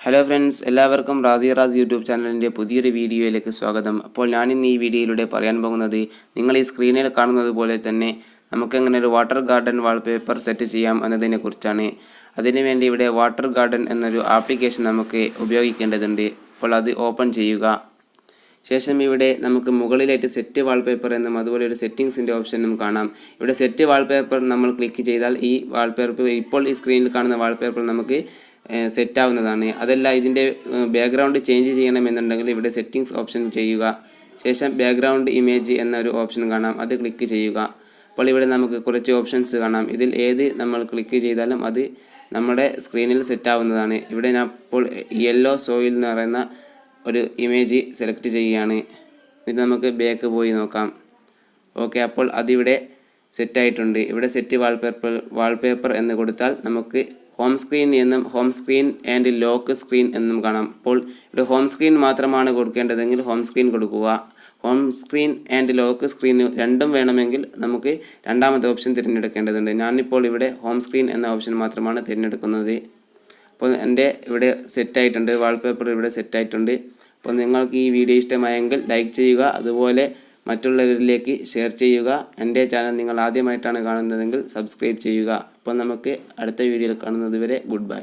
Hello friends, എല്ലാവർക്കും RAZZI YouTube ചാനലിൻ്റെ പുതിയൊരു വീഡിയോയിലേക്ക് സ്വാഗതം. അപ്പോൾ ഞാനിന്ന് ഈ വീഡിയോയിലൂടെ പറയാൻ പോകുന്നത് നിങ്ങൾ ഈ സ്ക്രീനിൽ കാണുന്നത് പോലെ തന്നെ നമുക്കെങ്ങനെ ഒരു വാട്ടർ ഗാർഡൻ വാൾപേപ്പർ സെറ്റ് ചെയ്യാം എന്നതിനെക്കുറിച്ചാണ്. അതിനുവേണ്ടി ഇവിടെ വാട്ടർ ഗാർഡൻ എന്നൊരു ആപ്ലിക്കേഷൻ നമുക്ക് ഉപയോഗിക്കേണ്ടതുണ്ട്. അപ്പോൾ അത് ഓപ്പൺ ചെയ്യുക. ശേഷം ഇവിടെ നമുക്ക് മുകളിലായിട്ട് സെറ്റ് വാൾപേപ്പർ എന്നും അതുപോലെ ഒരു സെറ്റിങ്സിൻ്റെ ഓപ്ഷനും കാണാം. ഇവിടെ സെറ്റ് വാൾപേപ്പർ നമ്മൾ ക്ലിക്ക് ചെയ്താൽ ഈ വാൾപേപ്പർ ഇപ്പോൾ ഈ സ്ക്രീനിൽ കാണുന്ന വാൾപേപ്പർ നമുക്ക് സെറ്റ് ആവുന്നതാണ്. അതല്ല ഇതിൻ്റെ ബാക്ക്ഗ്രൗണ്ട് ചേഞ്ച് ചെയ്യണമെന്നുണ്ടെങ്കിൽ ഇവിടെ സെറ്റിങ്സ് ഓപ്ഷൻ ചെയ്യുക. ശേഷം ബാക്ക്ഗ്രൗണ്ട് ഇമേജ് എന്നൊരു ഓപ്ഷൻ കാണാം, അത് ക്ലിക്ക് ചെയ്യുക. അപ്പോൾ ഇവിടെ നമുക്ക് കുറച്ച് ഓപ്ഷൻസ് കാണാം. ഇതിൽ ഏത് നമ്മൾ ക്ലിക്ക് ചെയ്താലും അത് നമ്മുടെ സ്ക്രീനിൽ സെറ്റ് ആവുന്നതാണ്. ഇവിടെ ഞാൻ ഇപ്പോൾ യെല്ലോ സോയിൽ എന്ന് പറയുന്ന ഒരു ഇമേജ് സെലക്ട് ചെയ്യുകയാണ്. ഇത് നമുക്ക് ബാക്ക് പോയി നോക്കാം. ഓക്കെ, അപ്പോൾ അതിവിടെ സെറ്റായിട്ടുണ്ട്. ഇവിടെ സെറ്റ് വാൾപേപ്പർ എന്ന് കൊടുത്താൽ നമുക്ക് ഹോം സ്ക്രീൻ എന്നും home screen and lock screen എന്നും കാണാം. അപ്പോൾ ഇവിടെ ഹോം സ്ക്രീൻ മാത്രമാണ് കൊടുക്കേണ്ടതെങ്കിൽ ഹോം സ്ക്രീൻ കൊടുക്കുക. Home screen and lock screen രണ്ടും വേണമെങ്കിൽ നമുക്ക് രണ്ടാമത്തെ ഓപ്ഷൻ തിരഞ്ഞെടുക്കേണ്ടതുണ്ട്. ഞാനിപ്പോൾ ഇവിടെ ഹോം സ്ക്രീൻ എന്ന ഓപ്ഷൻ മാത്രമാണ് തിരഞ്ഞെടുക്കുന്നത്. അപ്പോൾ എൻ്റെ ഇവിടെ സെറ്റായിട്ടുണ്ട്, വാൾപേപ്പർ ഇവിടെ സെറ്റായിട്ടുണ്ട്. അപ്പോൾ നിങ്ങൾക്ക് ഈ വീഡിയോ ഇഷ്ടമായെങ്കിൽ ലൈക്ക് ചെയ്യുക, അതുപോലെ മറ്റുള്ളവരിലേക്ക് ഷെയർ ചെയ്യുക. എൻ്റെ ചാനൽ നിങ്ങൾ ആദ്യമായിട്ടാണ് കാണുന്നതെങ്കിൽ സബ്സ്ക്രൈബ് ചെയ്യുക. അപ്പോൾ നമുക്ക് അടുത്ത വീഡിയോയിൽ കാണുന്നത് വരെ ഗുഡ് ബൈ.